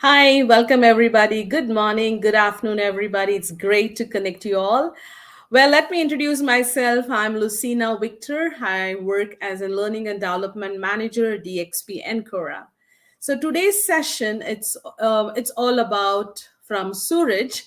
Hi, welcome everybody. Good morning, good afternoon, everybody. It's great to connect you all. Well, let me introduce myself. I'm Lucina Victor. I work as a Learning and Development Manager, DXP Encora. So today's session, it's all about from Suraj.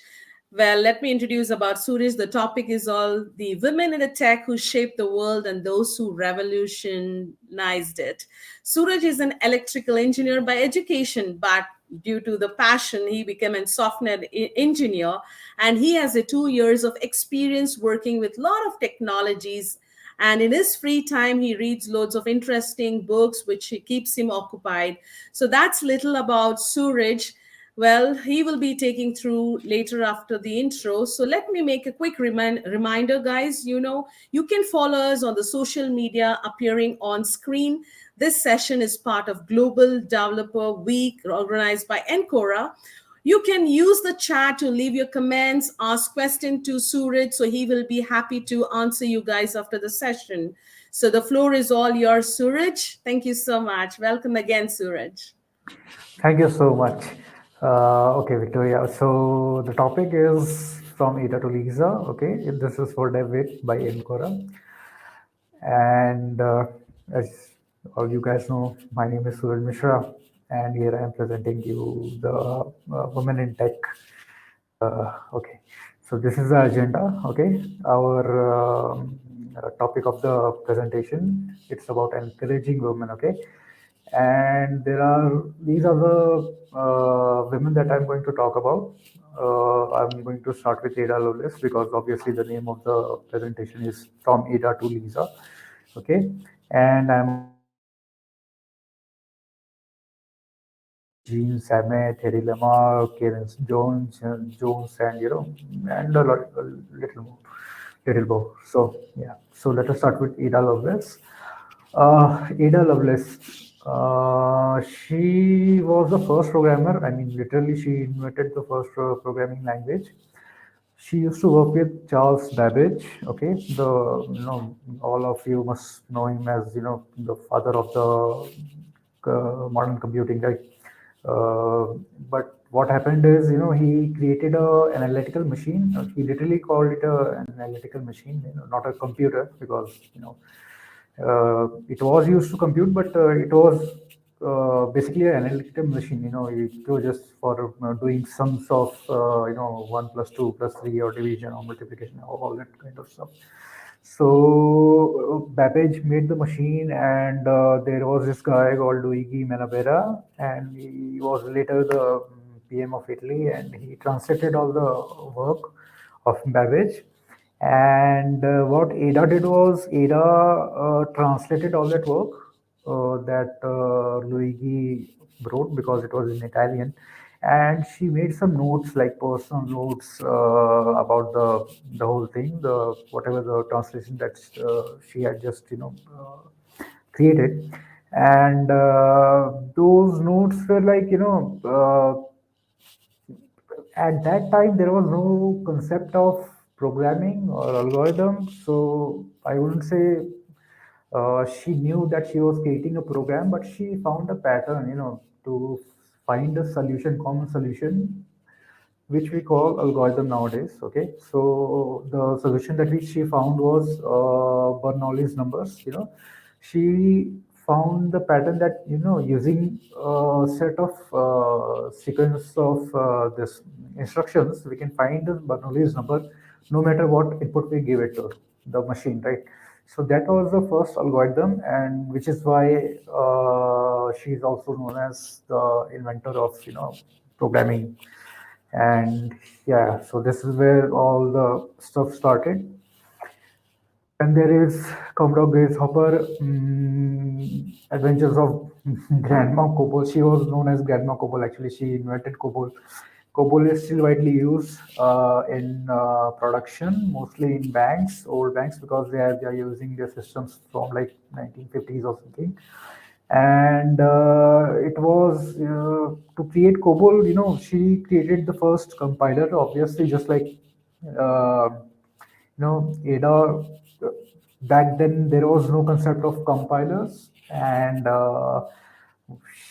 Well, let me introduce about Suraj. The topic is all the women in the tech who shaped the world and those who revolutionized it. Suraj is an electrical engineer by education, but due to the passion, he became a software engineer, and he has a 2 years of experience working with a lot of technologies. And in his free time, he reads loads of interesting books, which he keeps him occupied. So that's little about Suraj. Well, he will be taking through later after the intro. So let me make a quick reminder, guys. You can follow us on the social media appearing on screen. This session is part of Global Developer Week organized by Encora. You can use the chat to leave your comments, ask questions to Suraj, so he will be happy to answer you guys after the session. So the floor is all yours, Suraj. Thank you so much. Welcome again, Suraj. Thank you so much. Okay, Victoria. So the topic is from Ada to Lisa. Okay, this is for David by Encora. And as all you guys know, my name is Suraj Mishra, and here I am presenting you the Women in Tech. Okay, so this is the agenda. Okay, our topic of the presentation. It's about encouraging women. Okay, and these are the women that I'm going to talk about. I'm going to start with Ada Lovelace because obviously the name of the presentation is from Ada to Lisa. Okay, and I'm also going to talk about Jean Samet, Harry Lamar, Karen Jones, and and a little more, little more. So yeah, so let us start with Ada Lovelace. Ada Lovelace. She was the first programmer. I mean, literally, she invented the first programming language. She used to work with Charles Babbage. Okay, all of you must know him as the father of the modern computing, right? But what happened is, he created a analytical machine. He literally called it an analytical machine, not a computer, because it was used to compute, but it was basically an analytical machine. It was just for doing sums of 1 plus 2 plus 3 or division or multiplication, all that kind of stuff. So Babbage made the machine, and there was this guy called Luigi Manabera, and he was later the PM of Italy, and he translated all the work of Babbage. And what Ada did was Ada translated all that work that Luigi wrote because it was in Italian, and she made some notes like personal notes about the whole thing, the whatever the translation that she had just created, and those notes were like at that time there was no concept of programming or algorithm, so I wouldn't say she knew that she was creating a program, but she found a pattern, to find a solution, common solution, which we call algorithm nowadays. Okay, so the solution that which she found was Bernoulli's numbers. She found the pattern that using a set of sequence of this instructions, we can find the Bernoulli's number no matter what input we give it to the machine, right? So that was the first algorithm, and which is why she is also known as the inventor of programming. And yeah, so this is where all the stuff started. And there is Commodore Grace Hopper, Adventures of Grandma Cobol. She was known as Grandma Cobol. Actually, she invented Cobol. Cobol is still widely used in production, mostly in banks, old banks, because they are using their systems from like 1950s or something. And it was to create COBOL. She created the first compiler, obviously, just like Ada. Back then, there was no concept of compilers, and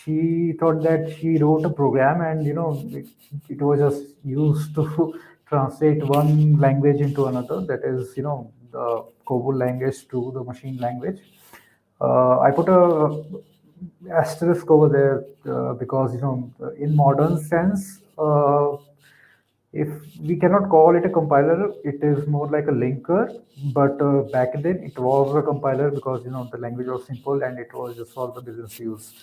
she thought that she wrote a program, and it was just used to translate one language into another, that is the COBOL language to the machine language. I put a asterisk over there because in modern sense, if we cannot call it a compiler, it is more like a linker. But back then, it was a compiler because the language was simple and it was just for the business use.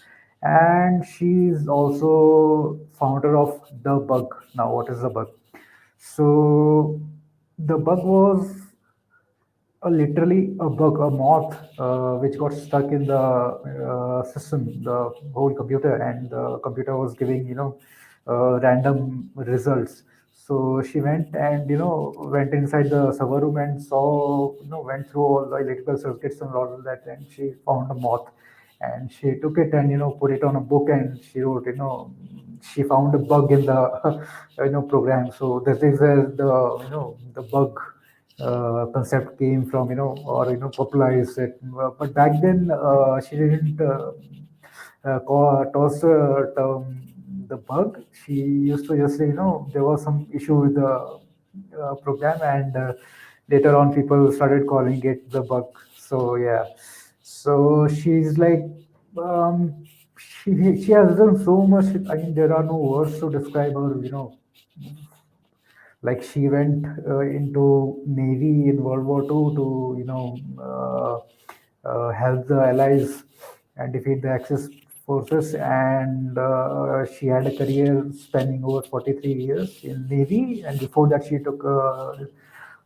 And she's also founder of the bug. Now, what is the bug? So the bug was literally a bug, a moth, which got stuck in the system, the whole computer, and the computer was giving, random results. So she went and, went inside the server room and saw, went through all the electrical circuits and all of that, and she found a moth. And she took it and, put it on a book, and she wrote, she found a bug in the, program. So this is where the, the bug concept came from, or popularized it. But back then, she didn't toss the term the bug. She used to just say, there was some issue with the program, and later on, people started calling it the bug. So yeah, so she's like, um, she has done so much. I mean, there are no words to describe her, like she went into navy in world war II to help the allies and defeat the axis forces, and she had a career spanning over 43 years in navy, and before that she took a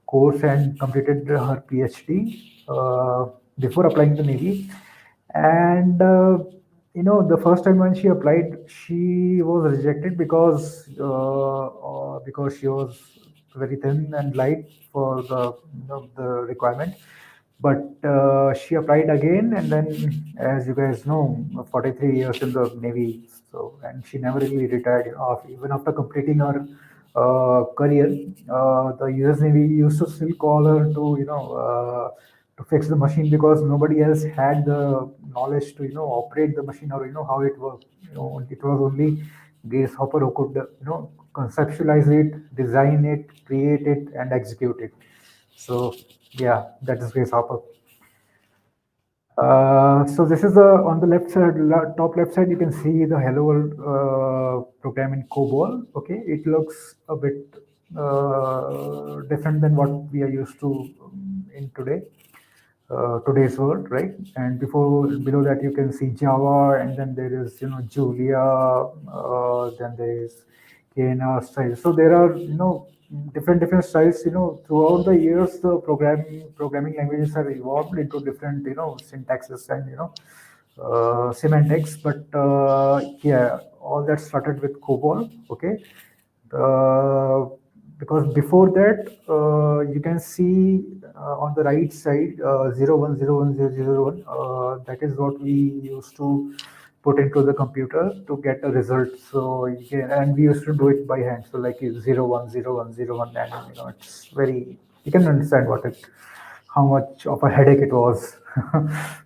course and completed her phd before applying to navy. And the first time when she applied, she was rejected because she was very thin and light for the requirement. But she applied again, and then, as you guys know, 43 years in the navy. So, and she never really retired, even after completing her career. The US Navy used to still call her to fix the machine, because nobody else had the knowledge to operate the machine, or how it worked. It was only Grace Hopper who could conceptualize it, design it, create it, and execute it. So yeah, that is Grace Hopper. So this is on the left side, top left side, you can see the Hello World program in COBOL. Okay, it looks a bit different than what we are used to in today's world, right? And before below that, you can see Java, and then there is Julia, then there is Kena style. So there are different styles. Throughout the years, the programming languages have evolved into different syntaxes and semantics. But yeah, all that started with COBOL. Okay, uh, because before that, you can see on the right side, 01010001. That is what we used to put into the computer to get a result. So and we used to do it by hand. So like 010101, and it's very, you can understand how much of a headache it was.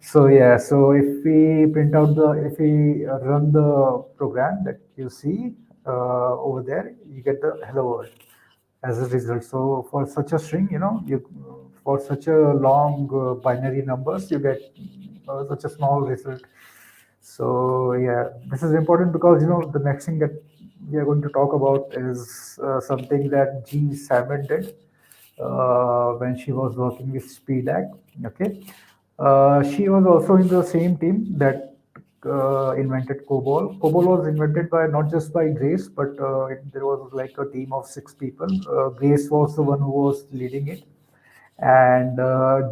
So yeah, so if we run the program that you see over there, you get the hello world as a result. So for such a string, you for such a long binary numbers, you get such a small result. So yeah, this is important because the next thing that we are going to talk about is something that Jean Salmon did when she was working with SpeedAct. Okay, she was also in the same team that invented COBOL. COBOL was invented by not just by Grace, but there was like a team of 6 people. Grace was the one who was leading it, and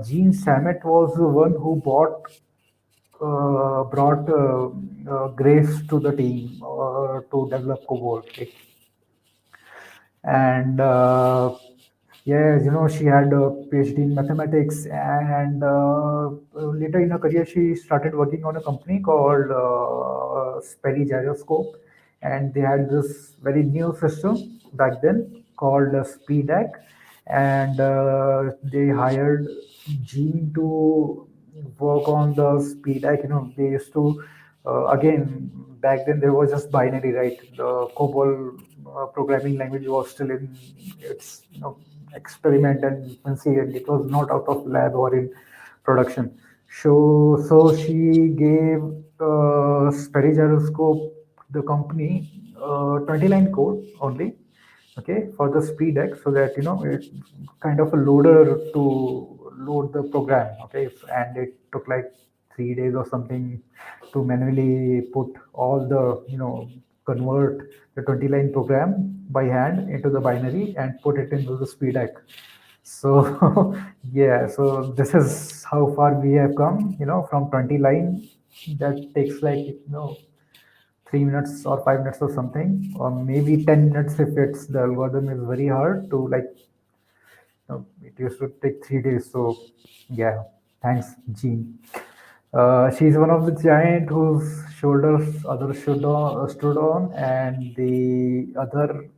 Gene Samet was the one who brought Grace to the team to develop COBOL. Okay. And yes, she had a PhD in mathematics, and later in her career, she started working on a company called Sperry Gyroscope, and they had this very new system back then called SpeedAC, and they hired Gene to work on the SpeedAC. They used to Again, back then there was just binary, right? The COBOL programming language was still in its experiment and infancy, and it was not out of lab or in production. So she gave Sperry Gyroscope, the company, 20 line code only, okay, for the speed X, so that it kind of a loader to load the program, okay, and it took like 3 days or something to manually put all the convert the 20 line program by hand into the binary and put it into the speed X. So yeah, so this is how far we have come, from 20 line that takes like 3 minutes or 5 minutes or something, or maybe 10 minutes if it's the algorithm is very hard to like. It used to take 3 days. So yeah, thanks, Jean. She's one of the giant whose shoulders others stood on, and the other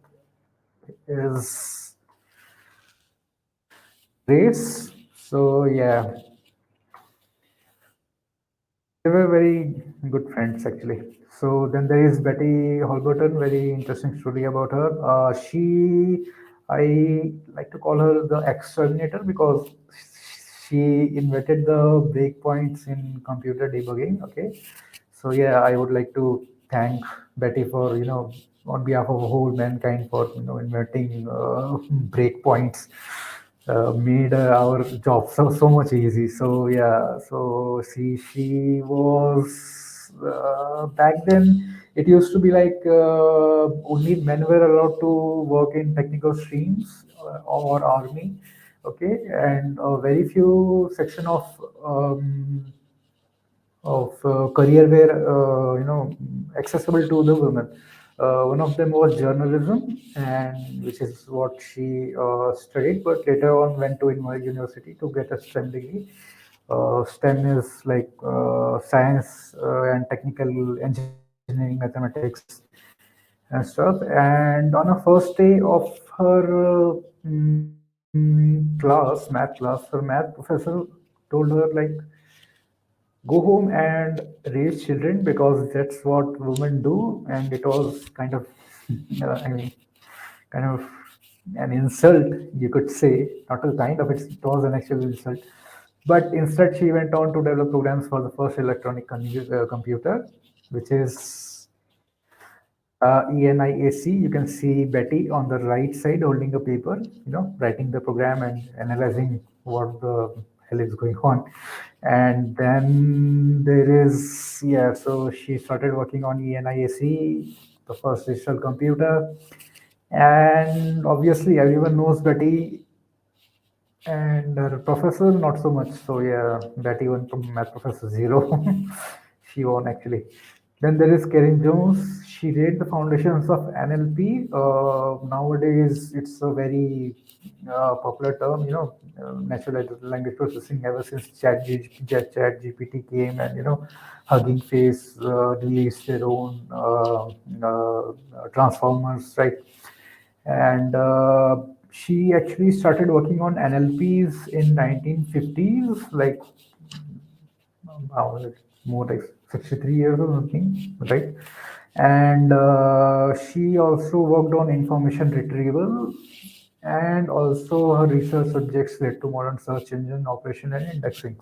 is Grace. So yeah, they were very good friends actually. So then there is Betty Holberton, very interesting story about her. I like to call her the exterminator because she invented the breakpoints in computer debugging. Okay, so yeah, I would like to thank Betty for on behalf of whole mankind for inventing breakpoints, made our job so much easy. So yeah, so she was back then. It used to be like only men were allowed to work in technical streams or army, okay, and a very few section of career were accessible to the women. One of them was journalism, and which is what she studied, but later on went to university to get a STEM degree. STEM is like science and technical engineering, mathematics, and stuff. And on a first day of her math class, her math professor told her like, go home and raise children because that's what women do. And it was kind of I mean, kind of an insult, you could say. Not a kind of, it was an actual insult. But instead she went on to develop programs for the first electronic computer, which is ENIAC. You can see Betty on the right side holding a paper, writing the program and analyzing what the hell is going on. And then there is, yeah, so she started working on ENIAC, the first digital computer. And obviously, everyone knows Betty, and her professor not so much. So yeah, Betty won from math professor zero. She won actually. Then there is Karen Jones. She laid the foundations of NLP. Nowadays, it's a very popular term. Natural language processing ever since Chat GPT came, and Hugging Face released their own transformers, right? And she actually started working on NLPs in 1950s, like more like 63 years or something, right? And she also worked on information retrieval, and also her research subjects led to modern search engine operation and indexing.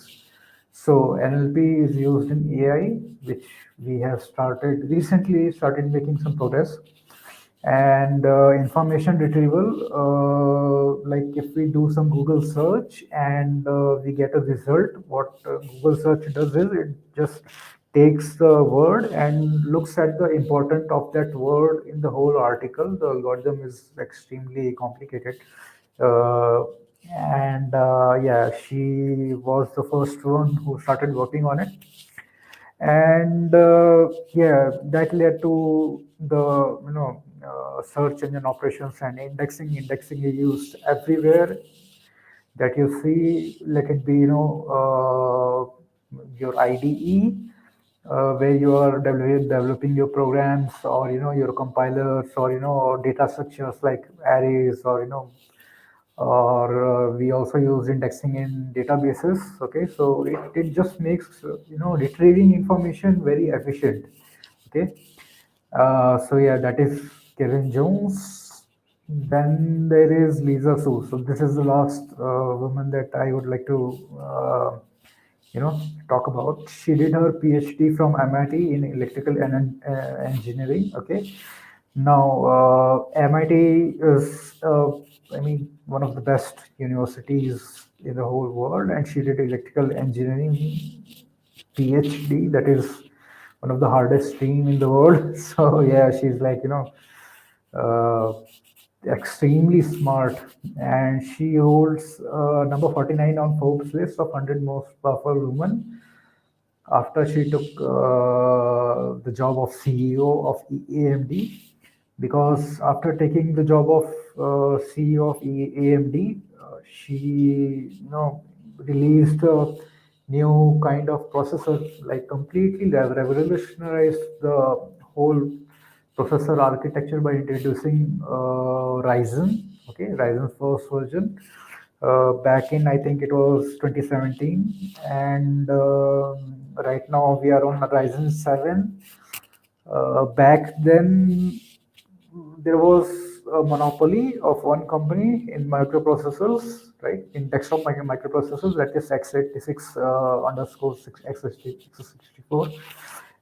So NLP is used in AI, which we have started making some progress. And information retrieval, like if we do some Google search and we get a result, what Google search does is it just takes the word and looks at the important of that word in the whole article. The algorithm is extremely complicated. uh, and yeah, she was the first one who started working on it. And yeah, that led to the search engine operations and indexing is used everywhere that you see. Let it be your IDE, where you are developing your programs, or your compilers, or data structures like arrays, or or we also use indexing in databases. Okay, so it just makes retrieving information very efficient. Okay, so yeah, that is Kevin Jones. Then there is Lisa Su. So this is the last woman that I would like to you know talk about. She did her PhD from MIT in electrical engineering. Okay, now MIT is I mean one of the best universities in the whole world, and she did electrical engineering PhD. That is one of the hardest stream in the world. So yeah, she's like uh, extremely smart, and she holds number 49 on Forbes list of 100 most powerful women after she took the job of CEO of AMD. Because after taking the job of CEO of AMD, she released a new kind of processor, like completely revolutionized the whole processor architecture by introducing Ryzen. Okay, Ryzen's first version back in, I think it was 2017, and right now we are on Ryzen 7. Back then, there was a monopoly of one company in microprocessors, right? In desktop microprocessors, that is x86 underscore 6 x64.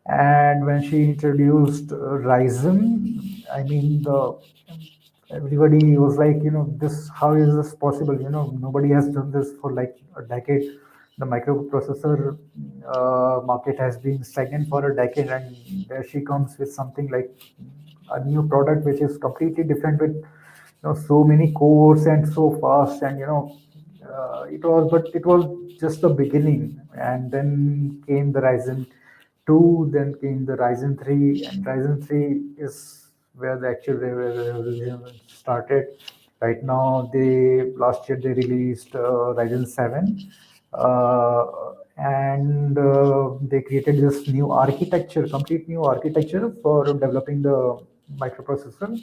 And when she introduced Ryzen, I mean, the everybody was like, this, how is this possible? Nobody has done this for like a decade. The microprocessor market has been stagnant for a decade, and there she comes with something like a new product which is completely different with so many cores and so fast. And it was just the beginning, and then came the Ryzen 2, then came the Ryzen 3, and Ryzen 3 is where the actual revolution started. Right now, they last year they released Ryzen 7, uh, and they created this new architecture, complete new architecture for developing the microprocessor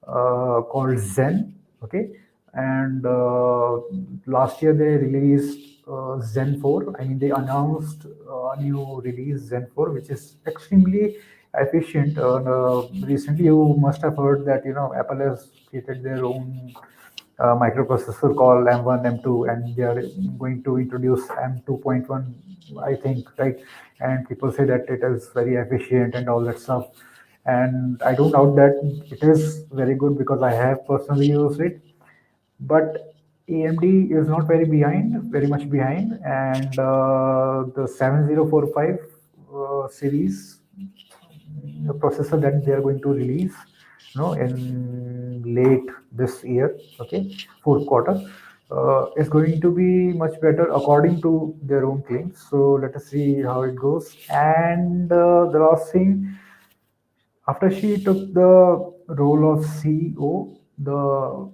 called Zen. Okay, and last year they released Zen 4. I mean, they announced a new release Zen 4, which is extremely efficient. Recently, you must have heard that Apple has created their own microprocessor called M1, M2, and they are going to introduce M2.1, I think, right? And people say that it is very efficient and all that stuff. And I don't doubt that it is very good because I have personally used it. But AMD is not very much behind, and the 7045 series processor that they are going to release in late this year, okay, fourth quarter, is going to be much better according to their own claims. So let us see how it goes. And the last thing, after she took the role of CEO, the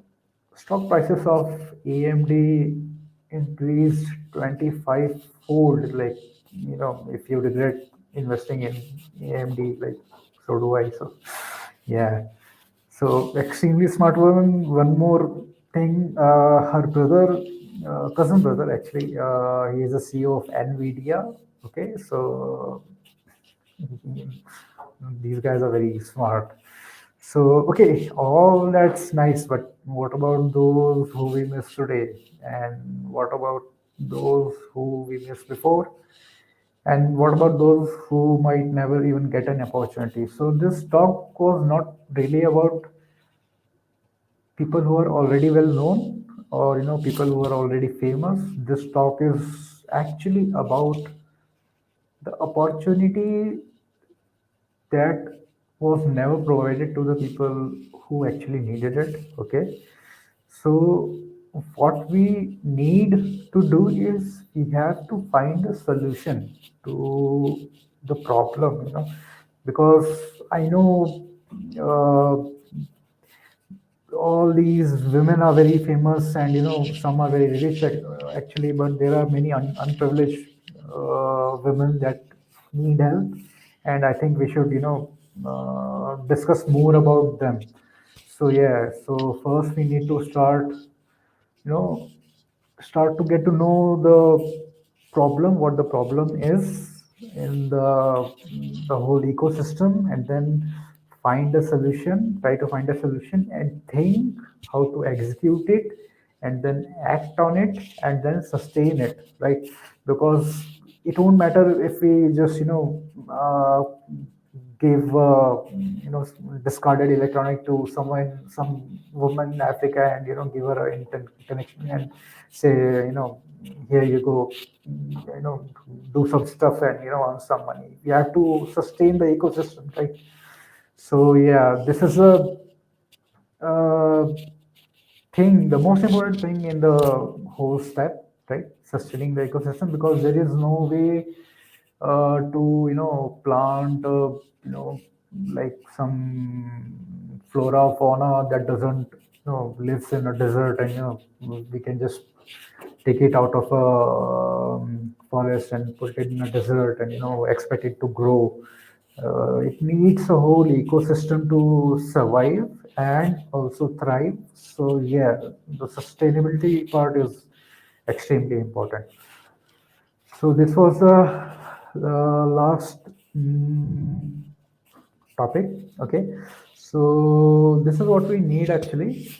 stock prices of AMD increased 25 fold. Like, if you regret investing in AMD, like, so do I. So, yeah. So, extremely smart woman. One more thing, her brother, cousin brother, actually, he is the CEO of NVIDIA. Okay, so these guys are very smart. So, okay, all that's nice, but what about those who we missed today? And what about those who we missed before? And what about those who might never even get an opportunity? So, this talk was not really about people who are already well known, or people who are already famous. This talk is actually about the opportunity that was never provided to the people who actually needed it. Okay, so what we need to do is we have to find a solution to the problem, because I know uh, all these women are very famous, and some are very rich actually, but there are many unprivileged women that need help, and I think we should discuss more about them. So yeah, so first we need to start you know, start to get to know the problem, what the problem is in the whole ecosystem, and then find a solution, try to find a solution, and think how to execute it, and then act on it, and then sustain it, right? Because it won't matter if we just give discarded electronic to someone, some woman in Africa, and give her an internet connection and say, here you go, do some stuff and earn some money. We have to sustain the ecosystem, right? So yeah, this is a uh, thing, the most important thing in the whole step, right? Sustaining the ecosystem, because there is no way to plant like some flora fauna that doesn't lives in a desert, and we can just take it out of a forest and put it in a desert and expect it to grow. It needs a whole ecosystem to survive and also thrive. So yeah, the sustainability part is extremely important. So this was the last topic. Okay, so this is what we need actually.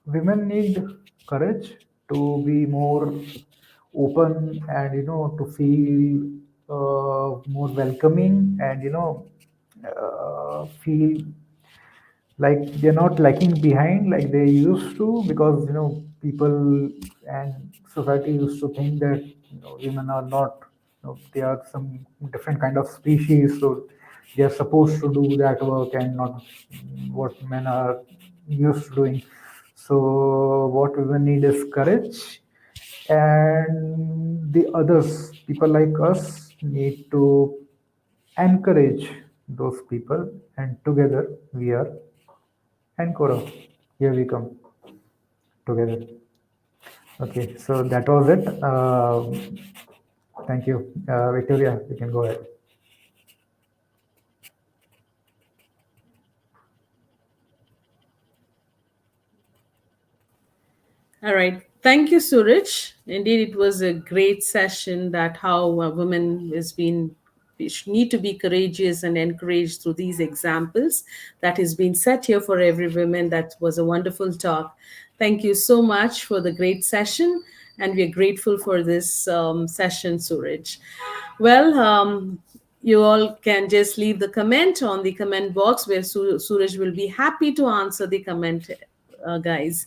Women need courage to be more open, and to feel more welcoming, and feel like they're not lagging behind like they used to, because people and society used to think that women are not, they are some different kind of species, so they are supposed to do that work and not what men are used to doing. So what women need is courage, and the others, people like us, need to encourage those people, and together we are Encora. Here we come together. Okay, so that was it. Thank you. Victoria, you can go ahead. All right. Thank you, Suraj. Indeed, it was a great session that how a woman is being need to be courageous and encouraged through these examples that has been set here for every woman. That was a wonderful talk. Thank you so much for the great session, and we are grateful for this session, Suraj. Well, you all can just leave the comment on the comment box where Suraj will be happy to answer the comment, guys.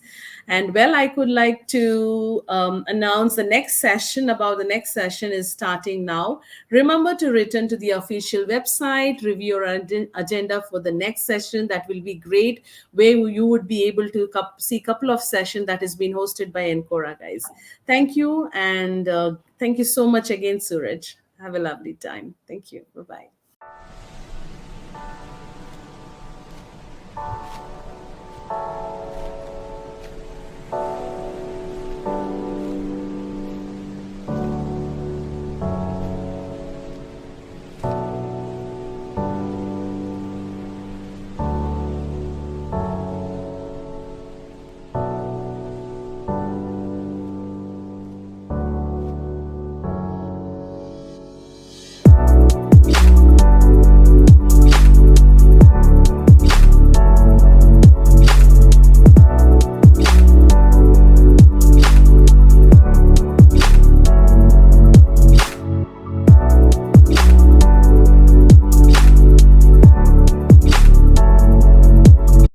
And well, I could like to announce the next session. About the next session is starting now. Remember to return to the official website, review your agenda for the next session. That will be great, where you would be able to see a couple of sessions that has been hosted by Encora, guys. Thank you, and thank you so much again, Suraj. Have a lovely time. Thank you. Bye bye.